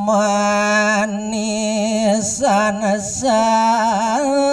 manisan sarwa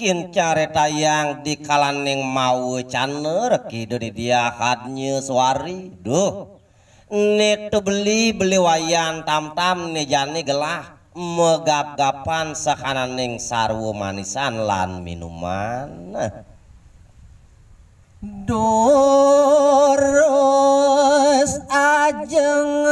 mangkin careta yang di kalaning mau caner kidu di dia hadnya suari duh netu beli wayan tam-tam ne jani gelah megap-gapan sakananing sarwo manisan lan minuman doros ajeng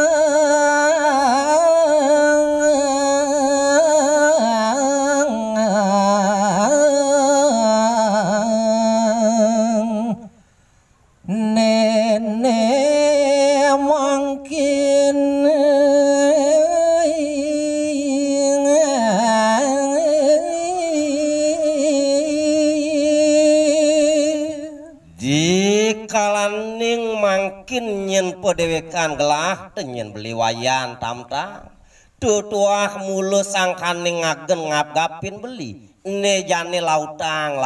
nyen podewekan gelah tenyen beli wayan tam-tam tutuah mulus sangkaning ngagen ngap-gapin beli ne jane lautang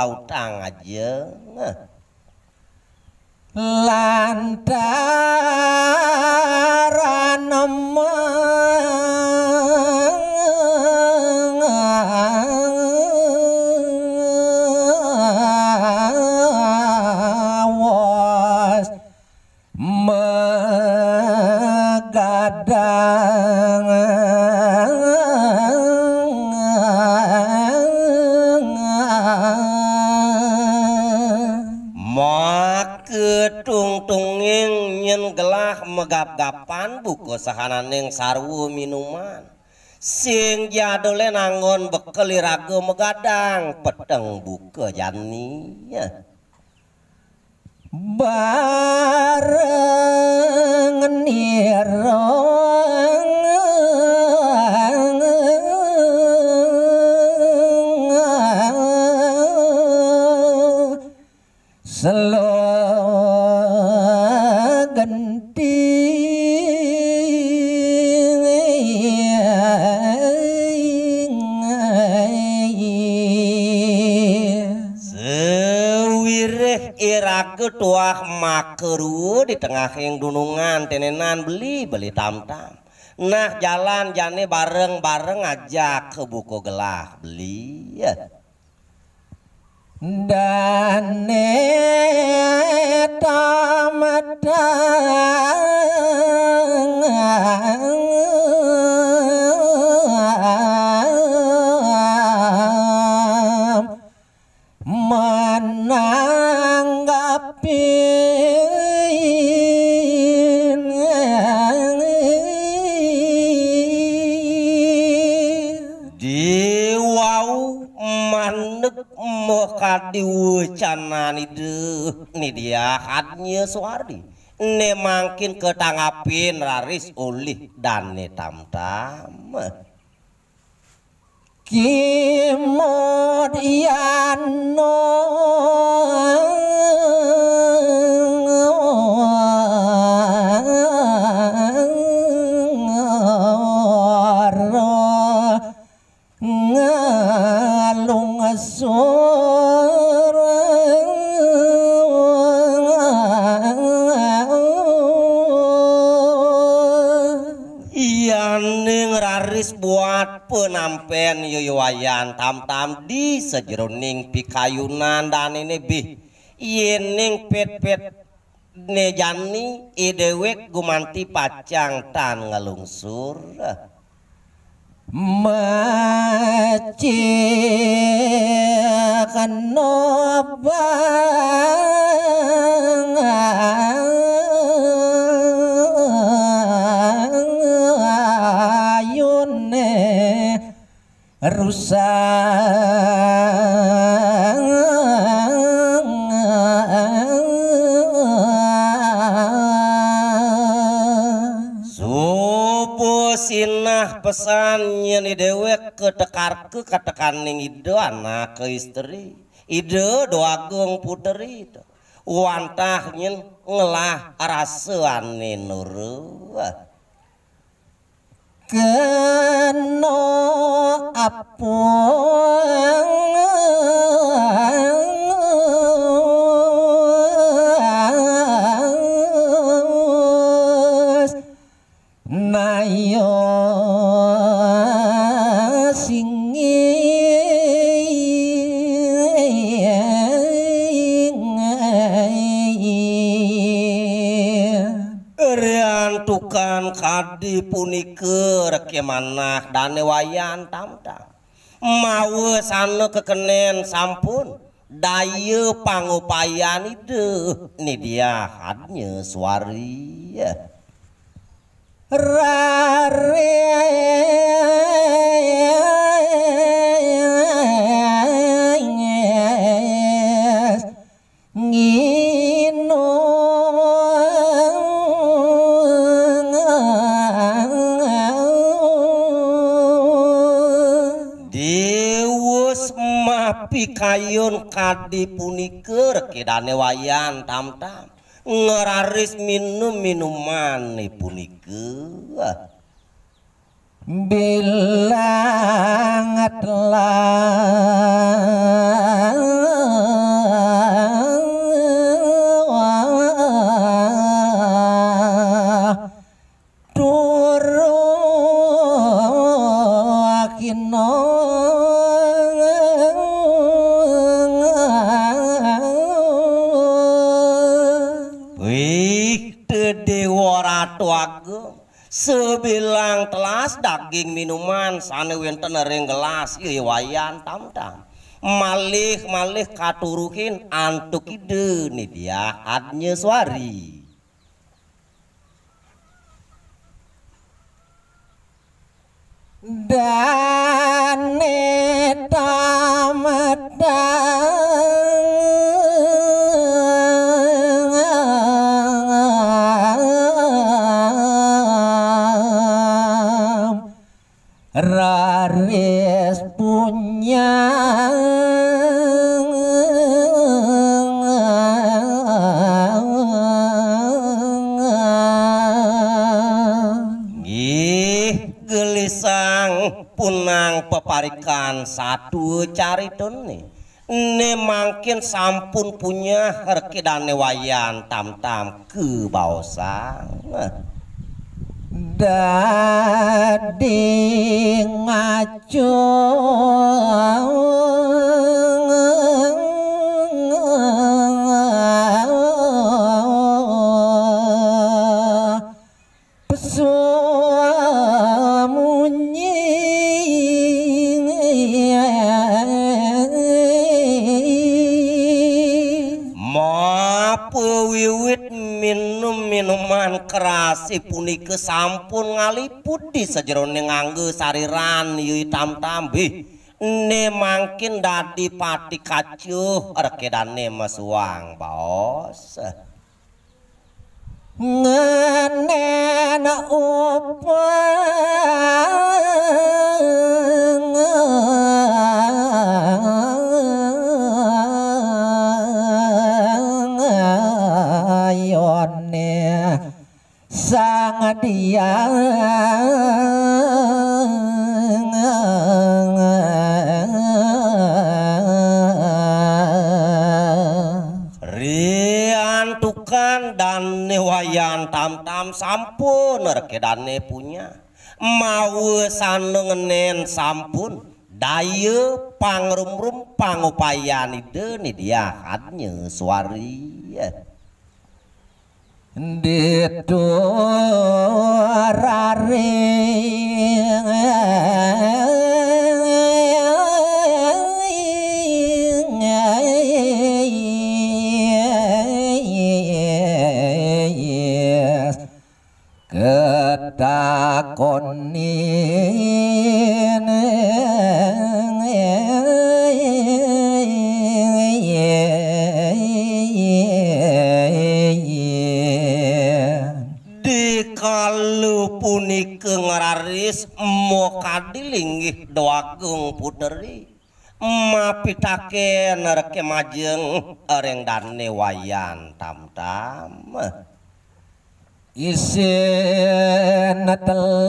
aja lantaran tungtunging nyen gelah megap-gapan buku sahananing sarwu minuman sing jadole nangon bekel irago megadang peteng buka jani bareng nirong selo tuah makeru di tengah yang dunungan tenenan beli tam-tam nah jalan jane bareng-bareng aja ke buku gelah beli dan diwucanan itu nih dia hadnya suari ne mangkin ketanggapin raris oleh dan ne tam-tam kemudian ngalung buat penampen yoyowayan tam-tam di sejeroning pikayunan dan ini bih yening pet-pet nejani idewek gumanti pacang tan ngelungsur macikan nobang rusak subuh sinah pesannya ni dewek ketekar ke katekaning itu anak ke istri ide doagung puteri wantah nyen ngelah raseane nureuh keno apus nayo tukang kadi punike rek manah dane wayan tamtam mawe sana kekenen sampun daya pangupayan ide ni dia hadnya suari rare pikayun kadi punike kedane wayan tamtam ngeraris minuman nih punike bilangatlah turu akino Ratu Agung sebilang telas daging minuman sane wenten ring gelas ieu wayan tamtam malih katuruhin antuk ide nih dia hadnya suari dane tamadang raris punya gelisang punang peparikan satu caritun nih ne mangkin sampun punya herkidane wayan tamtam ke baosang dadi ngaco pesuamunyi mape wiwit minuman keras punike sampun ngaliput di sajerone ngangge sariran ieu tamtam beh ne mangkin dadi pati kacuh rekedane masuang baos ngenen upang ayone sang dia rian tukan dan wayan tamtam sampun rekedane punya mau sanengenen sampun daya pangrumrum pangupayan ide nih dia hadnya suari ditu raring ketakonin dikalu punike ngeraris mo kadilinggih doagung puteri mapitaken reke majeng areng dane wayan tam-tam isin telang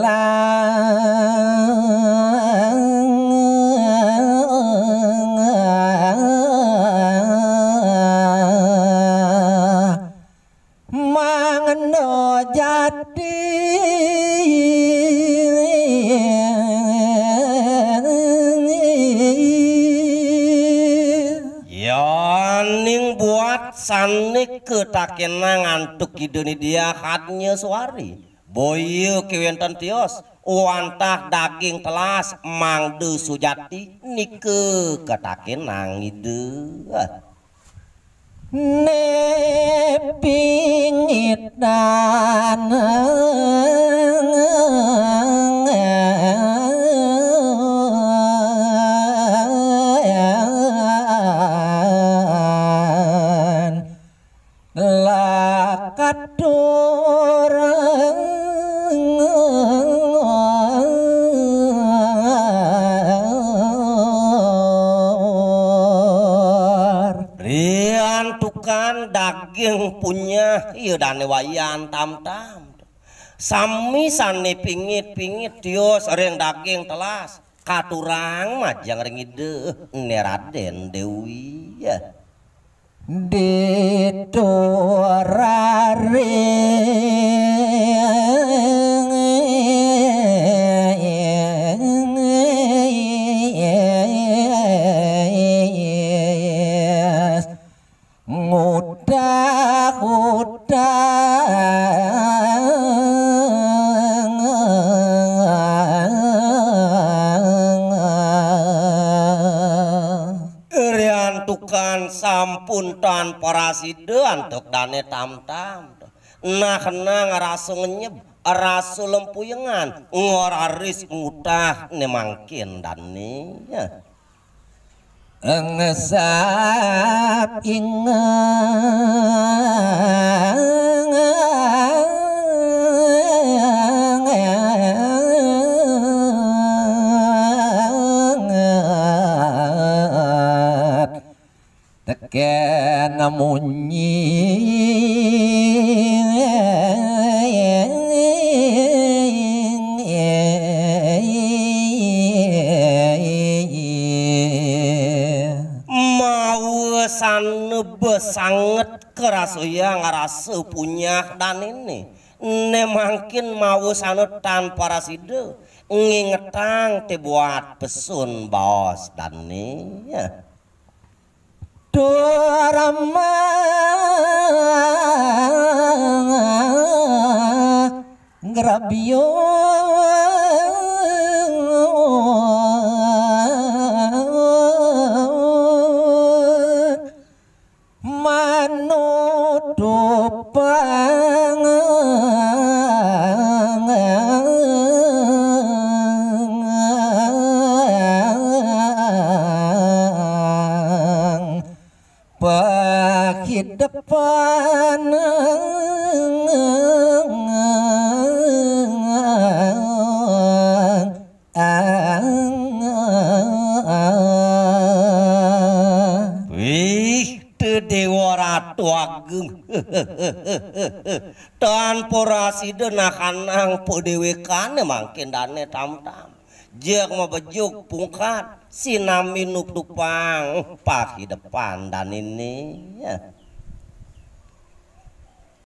mangendo jati yaning buat sanik ketakenang ngantuk hiduni dia hatnya suari boyu kewenten tios wantah daging telas mangde sujati nike ketakenang ide nepingit dan lakatur riantukan daging punya ieu dane wayan tam-tam sami sane pingit-pingit tios reng daging telas katurang majang ring ide ne Raden Dewi ya diturare riantukan sampun tanpa raside antuk dane tam-tam nah kena ngarasu ngenyeb rasu lempuyengan ngoraris ngutah ne mangkin dane ya ngesap teken munyi mau besanget kerasuya ngarasu punya dan ini ne mangkin mau sanut tanpa raside ngingetang te buat pesun bos dan ini ya Dorama Grabio Manutupang pakidepan wih te dewa ratu ageng tanpa raside nakanang podewekane mangkin dane tam-tam jek mau bejuk pungkat sinami nupang pagi depan dan ini ya